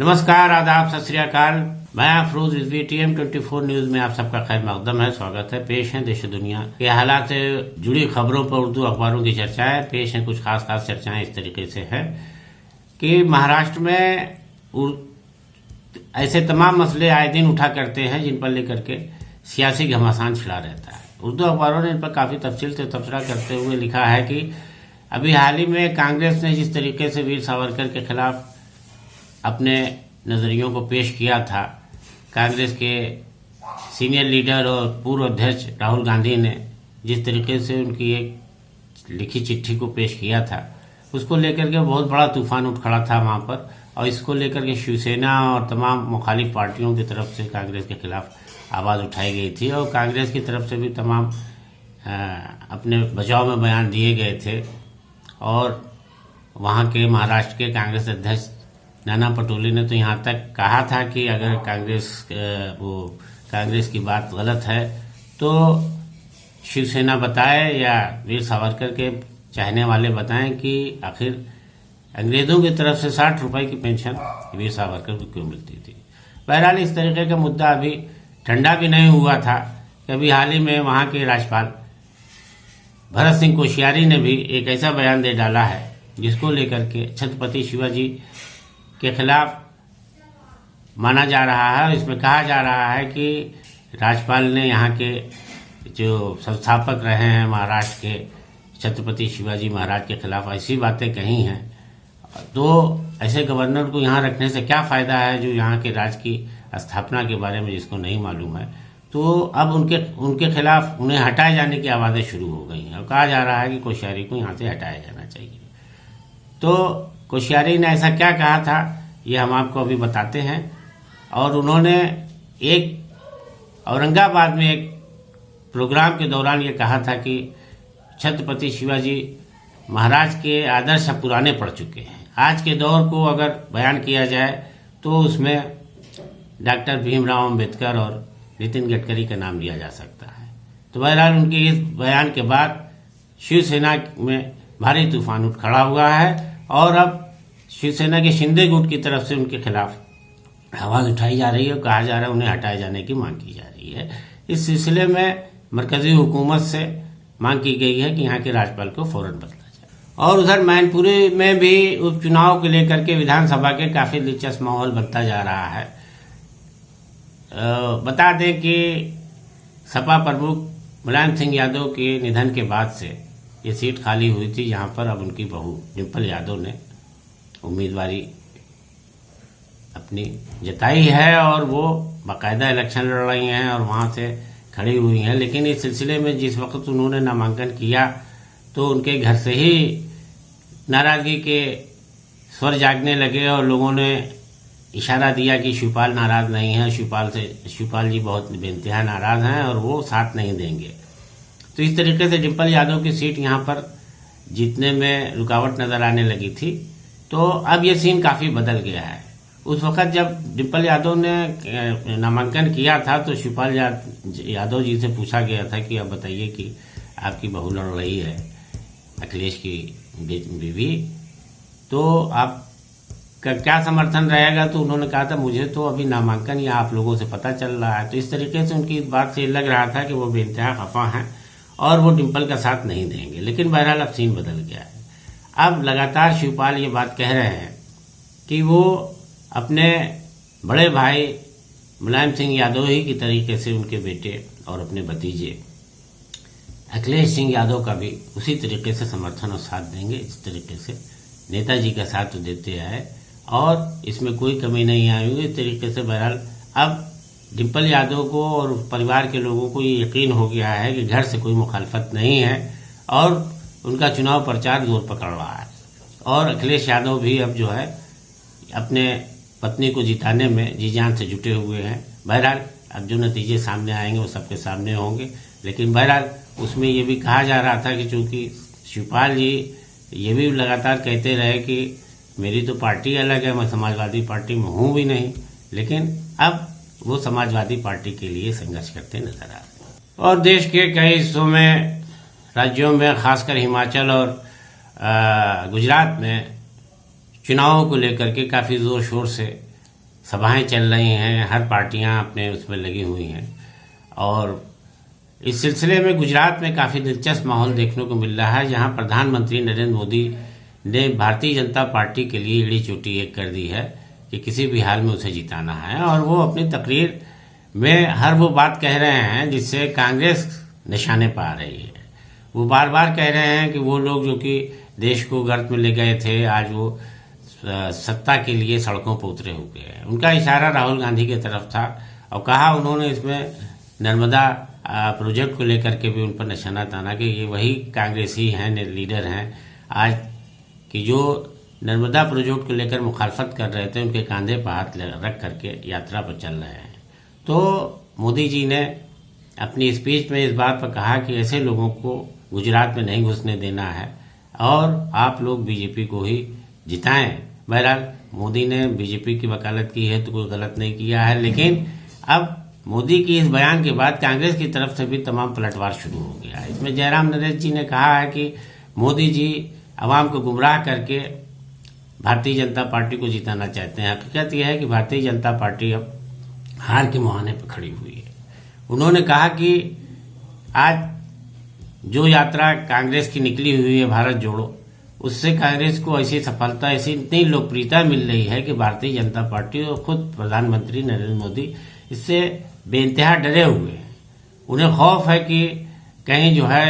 नमस्कार, आदाब, सत श्री अकाल। मैं अफरोज रिजवी TM24 न्यूज में आप सबका खैर मकदम है, स्वागत है। पेश है देश दुनिया के हालात से जुड़ी खबरों पर उर्दू अखबारों की चर्चाएं। पेश है कुछ खास चर्चाएं इस तरीके से है कि महाराष्ट्र में ऐसे तमाम मसले आए दिन उठा करते हैं जिन पर लेकर के सियासी घमासान छिड़ा रहता है। उर्दू अखबारों ने इन पर काफी तफसील से तबसरा करते हुए लिखा है कि अभी हाल ही में कांग्रेस ने जिस तरीके से वीर सावरकर के खिलाफ अपने नज़रियों को पेश किया था, कांग्रेस के सीनियर लीडर और पूर्व अध्यक्ष राहुल गांधी ने जिस तरीके से उनकी एक लिखी चिट्ठी को पेश किया था, उसको लेकर के बहुत बड़ा तूफान उठ खड़ा था वहाँ पर। और इसको लेकर के शिवसेना और तमाम मुखालिफ पार्टियों की तरफ से कांग्रेस के खिलाफ आवाज़ उठाई गई थी और कांग्रेस की तरफ से भी तमाम अपने बचाव में बयान दिए गए थे। और वहाँ के महाराष्ट्र के कांग्रेस अध्यक्ष नाना पटोले ने तो यहाँ तक कहा था कि अगर कांग्रेस की बात गलत है तो शिवसेना बताए या वीर सावरकर के चाहने वाले बताएं कि आखिर अंग्रेजों की तरफ से 60 रुपए की पेंशन वीर सावरकर को क्यों मिलती थी। बहरहाल इस तरीके का मुद्दा अभी ठंडा भी नहीं हुआ था कि अभी हाल ही में वहाँ के राज्यपाल भरत सिंह कोश्यारी ने भी एक ऐसा बयान दे डाला है जिसको लेकर के छत्रपति शिवाजी के खिलाफ माना जा रहा है। इसमें कहा जा रहा है कि राज्यपाल ने यहाँ के जो संस्थापक रहे हैं महाराष्ट्र के छत्रपति शिवाजी महाराज के खिलाफ ऐसी बातें कही हैं, तो ऐसे गवर्नर को यहाँ रखने से क्या फ़ायदा है जो यहाँ के राज्य की स्थापना के बारे में जिसको नहीं मालूम है। तो अब उनके खिलाफ उन्हें हटाए जाने की आवाज़ें शुरू हो गई हैं और कहा जा रहा है कि कोश्यारी को यहाँ से हटाया जाना चाहिए। तो कोश्यारी ने ऐसा क्या कहा था ये हम आपको अभी बताते हैं। और उन्होंने एक औरंगाबाद में एक प्रोग्राम के दौरान ये कहा था कि छत्रपति शिवाजी महाराज के आदर्श अब पुराने पड़ चुके हैं। आज के दौर को अगर बयान किया जाए तो उसमें डॉक्टर भीमराव अम्बेडकर और नितिन गडकरी का नाम लिया जा सकता है। तो बहरहाल उनके इस बयान के बाद शिवसेना में भारी तूफान उठ खड़ा हुआ है और अब शिवसेना के शिंदे गुट की तरफ से उनके खिलाफ आवाज़ उठाई जा रही है और कहा जा रहा है उन्हें हटाए जाने की मांग की जा रही है। इस सिलसिले में मरकजी हुकूमत से मांग की गई है कि यहाँ के राज्यपाल को फौरन बदला जाए। और उधर मैनपुरी में भी उपचुनाव को लेकर के विधानसभा के काफ़ी दिलचस्प माहौल बनता जा रहा है। बता दें कि सपा प्रमुख मुलायम सिंह यादव के निधन के बाद से ये सीट खाली हुई थी, जहाँ पर अब उनकी बहू डिम्पल यादव ने उम्मीदवारी अपनी जताई है और वो बाकायदा इलेक्शन लड़ रही हैं और वहाँ से खड़ी हुई हैं। लेकिन इस सिलसिले में जिस वक्त उन्होंने नामांकन किया तो उनके घर से ही नाराज़गी के स्वर जागने लगे और लोगों ने इशारा दिया कि शिवपाल नाराज़ नहीं है, शिवपाल जी बहुत बेइंतहा नाराज़ हैं और वो साथ नहीं देंगे। तो इस तरीके से डिम्पल यादव की सीट यहाँ पर जीतने में रुकावट नज़र आने लगी थी। तो अब ये सीन काफ़ी बदल गया है। उस वक़्त जब डिम्पल यादव ने नामांकन किया था तो शिवपाल यादव जी से पूछा गया था कि अब बताइए कि आपकी बहू लड़ रही है, अखिलेश की बीवी, तो आपका क्या समर्थन रहेगा। तो उन्होंने कहा था मुझे तो अभी नामांकन या आप लोगों से पता चल रहा है। तो इस तरीके से उनकी इस बात से लग रहा था कि वो बेइंतहा खफा हैं और वो डिम्पल का साथ नहीं देंगे। लेकिन बहरहाल अब सीन बदल गया है। अब लगातार शिवपाल ये बात कह रहे हैं कि वो अपने बड़े भाई मुलायम सिंह यादव ही की तरीके से उनके बेटे और अपने भतीजे अखिलेश सिंह यादव का भी उसी तरीके से समर्थन और साथ देंगे। इस तरीके से नेताजी का साथ तो देते आए और इसमें कोई कमी नहीं आई हुई। इस तरीके से बहरहाल अब डिम्पल यादव को और परिवार के लोगों को ये यकीन हो गया है कि घर से कोई मुखालफत नहीं है और उनका चुनाव प्रचार जोर पकड़ रहा है। और अखिलेश यादव भी अब जो है अपने पत्नी को जिताने में जी जान से जुटे हुए हैं। बहरहाल अब जो नतीजे सामने आएंगे वो सबके सामने होंगे। लेकिन बहरहाल उसमें ये भी कहा जा रहा था कि चूँकि शिवपाल जी ये भी लगातार कहते रहे कि मेरी तो पार्टी अलग है, मैं समाजवादी पार्टी में हूँ भी नहीं, लेकिन अब वो समाजवादी पार्टी के लिए संघर्ष करते नजर आ रहे हैं। और देश के कई हिस्सों में, राज्यों में, खासकर हिमाचल और गुजरात में चुनावों को लेकर के काफ़ी ज़ोर शोर से सभाएं चल रही हैं, हर पार्टियां अपने उसमें लगी हुई हैं। और इस सिलसिले में गुजरात में काफ़ी दिलचस्प माहौल देखने को मिल रहा है, जहां प्रधानमंत्री नरेंद्र मोदी ने भारतीय जनता पार्टी के लिए एड़ी चोटी एक कर दी है कि किसी भी हाल में उसे जिताना है। और वो अपनी तकरीर में हर वो बात कह रहे हैं जिससे कांग्रेस निशाने पा रही है। वो बार बार कह रहे हैं कि वो लोग जो कि देश को गर्त में ले गए थे, आज वो सत्ता के लिए सड़कों पर उतरे हुए हैं। उनका इशारा राहुल गांधी की तरफ था और कहा उन्होंने इसमें नर्मदा प्रोजेक्ट को लेकर के भी उन पर निशाना ताना कि ये वही कांग्रेसी हैं, लीडर हैं आज कि जो नर्मदा प्रोजेक्ट को लेकर मुखालफत कर रहे थे, उनके कंधे पर हाथ रख करके यात्रा पर चल रहे हैं। तो मोदी जी ने अपनी स्पीच में इस बात पर कहा कि ऐसे लोगों को गुजरात में नहीं घुसने देना है और आप लोग बीजेपी को ही जिताएं। बहरहाल मोदी ने बीजेपी की वकालत की है तो कोई गलत नहीं किया है, लेकिन अब मोदी की इस बयान के बाद कांग्रेस की तरफ से भी तमाम पलटवार शुरू हो गया है। इसमें जयराम नरेश जी ने कहा है कि मोदी जी आवाम को गुमराह करके भारतीय जनता पार्टी को जिताना चाहते हैं। हकीकत यह है कि भारतीय जनता पार्टी अब हार के मुहाने पर खड़ी हुई है। उन्होंने कहा कि आज जो यात्रा कांग्रेस की निकली हुई है भारत जोड़ो, उससे कांग्रेस को ऐसी सफलता, ऐसी इतनी लोकप्रियता मिल रही है कि भारतीय जनता पार्टी और खुद प्रधानमंत्री नरेंद्र मोदी इससे बेइंतहा डरे हुए हैं। उन्हें खौफ है कि कहीं जो है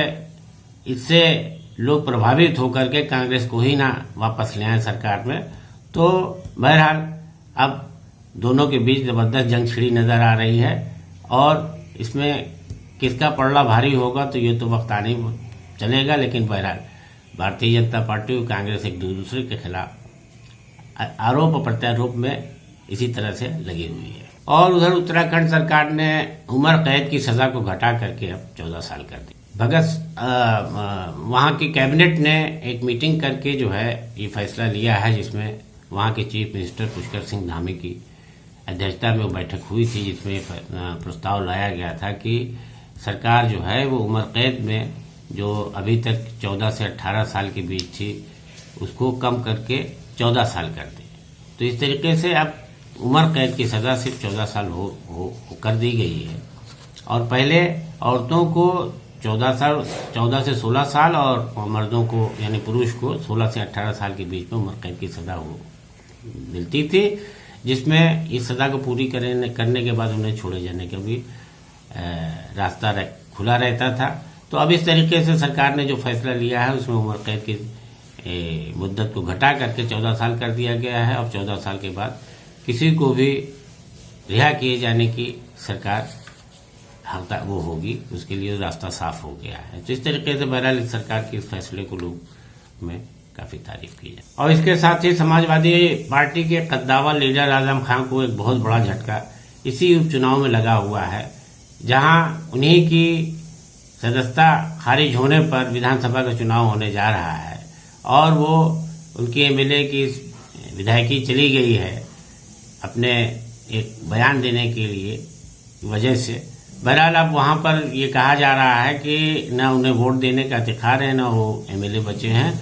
इससे लोग प्रभावित होकर के कांग्रेस को ही ना वापस ले आए सरकार में। तो बहरहाल अब दोनों के बीच जबरदस्त जंग छिड़ी नजर आ रही है और इसमें किसका पलड़ा भारी होगा तो ये तो वक्त आने चलेगा। लेकिन बहरहाल भारतीय जनता पार्टी और कांग्रेस एक दूसरे के खिलाफ आरोप प्रत्यारोप में इसी तरह से लगी हुई है। और उधर उत्तराखंड सरकार ने उम्र कैद की सजा को घटा करके अब 14 साल कर दी। वहां की कैबिनेट ने एक मीटिंग करके जो है ये फैसला लिया है, जिसमें वहां के चीफ मिनिस्टर पुष्कर सिंह धामी की अध्यक्षता में वो बैठक हुई थी, जिसमें प्रस्ताव लाया गया था कि सरकार जो है वो उम्र कैद में जो अभी तक 14 से 18 साल के बीच थी उसको कम करके 14 साल कर दे। तो इस तरीके से अब उम्र कैद की सजा सिर्फ 14 साल हो कर दी गई है। और पहले औरतों को 14 से 16 साल और मर्दों को यानी पुरुष को 16 से 18 साल के बीच में उम्र कैद की सजा मिलती थी, जिसमें इस सजा को पूरी करने के बाद उन्हें छोड़े जाने का भी रास्ता खुला रहता था। तो अब इस तरीके से सरकार ने जो फैसला लिया है उसमें उम्र कैद की मुद्दत को घटा करके 14 साल कर दिया गया है। अब 14 साल के बाद किसी को भी रिहा किए जाने की सरकार वो होगी, उसके लिए रास्ता साफ हो गया है। तो इस तरीके से बहरहाल सरकार के इस फैसले को लोग में काफी तारीफ की है। और इसके साथ ही समाजवादी पार्टी के कद्दावर लीडर आजम खान को एक बहुत बड़ा झटका इसी उपचुनाव में लगा हुआ है, जहां उन्हीं की सदस्यता खारिज होने पर विधानसभा का चुनाव होने जा रहा है और वो उनकी एमएलए की विधायकी चली गई है अपने एक बयान देने के लिए वजह से। बहरहाल अब वहां पर ये कहा जा रहा है कि न उन्हें वोट देने का अधिकार है, न वो एमएलए बचे हैं।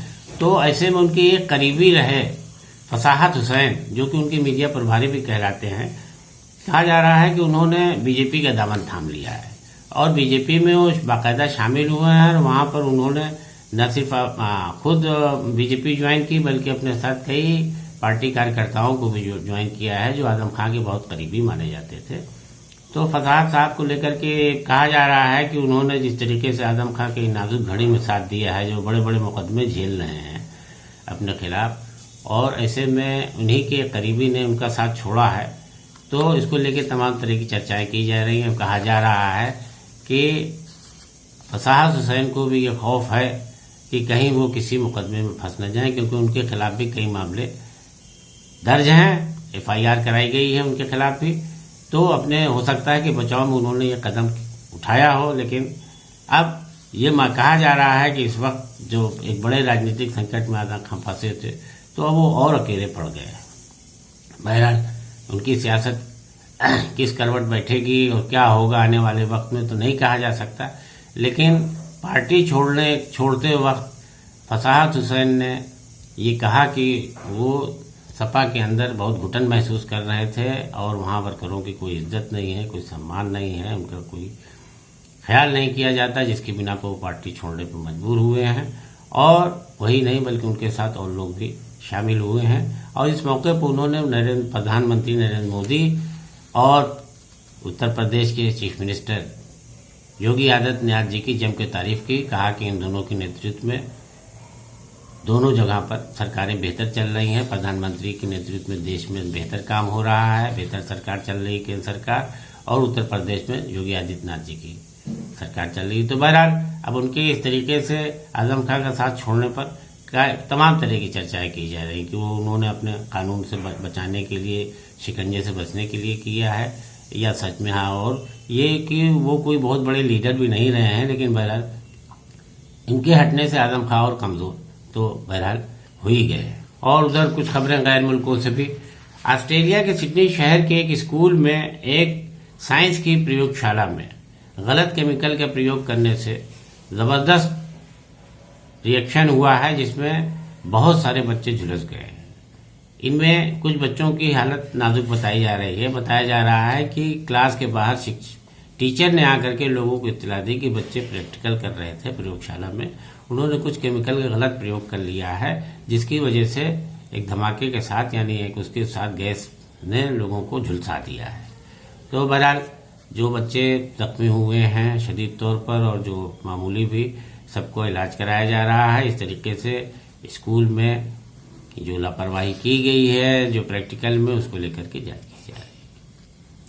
तो ऐसे में उनके एक करीबी रहे फसाहत हुसैन, जो कि उनके मीडिया प्रभारी भी कहलाते हैं, कहा जा रहा है कि उन्होंने बीजेपी का दामन थाम लिया है और बीजेपी में वो बाकायदा शामिल हुए हैं। और वहां पर उन्होंने न सिर्फ खुद बीजेपी ज्वाइन की बल्कि अपने साथ कई पार्टी कार्यकर्ताओं को भी ज्वाइन किया है जो आजम खान के बहुत करीबी माने जाते थे। तो फसाहत साहब को लेकर के कहा जा रहा है कि उन्होंने जिस तरीके से आजम खान की नाजुक घड़ी में साथ दिया है, जो बड़े बड़े मुकदमे झेल रहे हैं अपने खिलाफ, और ऐसे में उन्हीं के करीबी ने उनका साथ छोड़ा है। तो इसको लेकर तमाम तरह की चर्चाएं की जा रही हैं। कहा जा रहा है कि फसाहत हुसैन को भी ये खौफ है कि कहीं वो किसी मुकदमे में फंस न जाए, क्योंकि उनके खिलाफ भी कई मामले दर्ज हैं, एफआईआर कराई गई है उनके खिलाफ भी। तो अपने हो सकता है कि बचाव में उन्होंने ये कदम उठाया हो, लेकिन अब ये कहा जा रहा है कि इस वक्त जो एक बड़े राजनीतिक संकट में आजम खान फंसे थे तो अब वो और अकेले पड़ गए। बहरहाल उनकी सियासत किस करवट बैठेगी और क्या होगा आने वाले वक्त में तो नहीं कहा जा सकता, लेकिन पार्टी छोड़ते वक्त फसाहत हुसैन ने ये कहा कि वो सपा के अंदर बहुत घुटन महसूस कर रहे थे और वहाँ वर्करों की कोई इज्जत नहीं है, कोई सम्मान नहीं है, उनका कोई ख्याल नहीं किया जाता, जिसकी बिना पर वो पार्टी छोड़ने पर मजबूर हुए हैं। और वही नहीं बल्कि उनके साथ और लोग भी शामिल हुए हैं। और इस मौके पर उन्होंने प्रधानमंत्री नरेंद्र मोदी और उत्तर प्रदेश के चीफ मिनिस्टर योगी आदित्यनाथ जी की जम के तारीफ की। कहा कि इन दोनों के नेतृत्व में दोनों जगह पर सरकारें बेहतर चल रही हैं। प्रधानमंत्री के नेतृत्व में देश में बेहतर काम हो रहा है, बेहतर सरकार चल रही है केंद्र सरकार, और उत्तर प्रदेश में योगी आदित्यनाथ जी की सरकार चल रही है। तो बहरहाल अब उनके इस तरीके से आजम खां का साथ छोड़ने पर तमाम तरह की चर्चाएं की जा रही कि वो उन्होंने अपने कानून से बचाने के लिए, शिकंजे से बचने के लिए किया है या सच में हाँ। और ये कि वो कोई बहुत बड़े लीडर भी नहीं रहे हैं, लेकिन बहरहाल इनके हटने से आजम खां और कमजोर तो बहरहाल हो ही गए। और उधर कुछ खबरें गैर मुल्कों से भी। ऑस्ट्रेलिया के सिडनी शहर के एक स्कूल में एक साइंस की प्रयोगशाला में गलत केमिकल का प्रयोग करने से जबरदस्त रिएक्शन हुआ है, जिसमें बहुत सारे बच्चे झुलस गए हैं। इनमें कुछ बच्चों की हालत नाजुक बताई जा रही है। बताया जा रहा है कि क्लास के बाहर टीचर ने आकर के लोगों को इत्तला दी कि बच्चे प्रैक्टिकल कर रहे थे प्रयोगशाला में, उन्होंने कुछ केमिकल का गलत प्रयोग कर लिया है, जिसकी वजह से एक धमाके के साथ यानी एक उसके साथ गैस ने लोगों को झुलसा दिया है। तो बहरहाल जो बच्चे जख्मी हुए हैं शदीद तौर पर और जो मामूली भी, सबको इलाज कराया जा रहा है। इस तरीके से स्कूल में जो लापरवाही की गई है जो प्रैक्टिकल में, उसको लेकर के जांच की जा रही है।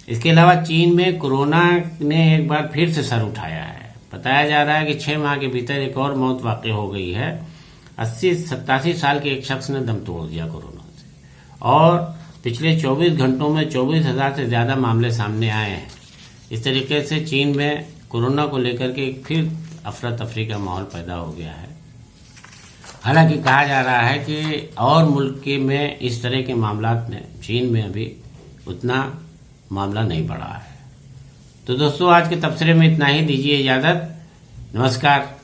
इसके अलावा चीन में कोरोना ने एक बार फिर से सर उठाया है। बताया जा रहा है कि 6 माह के भीतर एक और मौत वाक़ई हो गई है। 87 साल के एक शख्स ने दम तोड़ दिया कोरोना से, और पिछले 24 घंटों में 24,000 से ज्यादा मामले सामने आए हैं। इस तरीके से चीन में कोरोना को लेकर के फिर अफरा तफरी का माहौल पैदा हो गया है। हालांकि कहा जा रहा है कि और मुल्क में इस तरह के मामलात में चीन में अभी उतना मामला नहीं बढ़ा है। तो दोस्तों आज के तबसरे में इतना ही, दीजिए इजाजत, नमस्कार।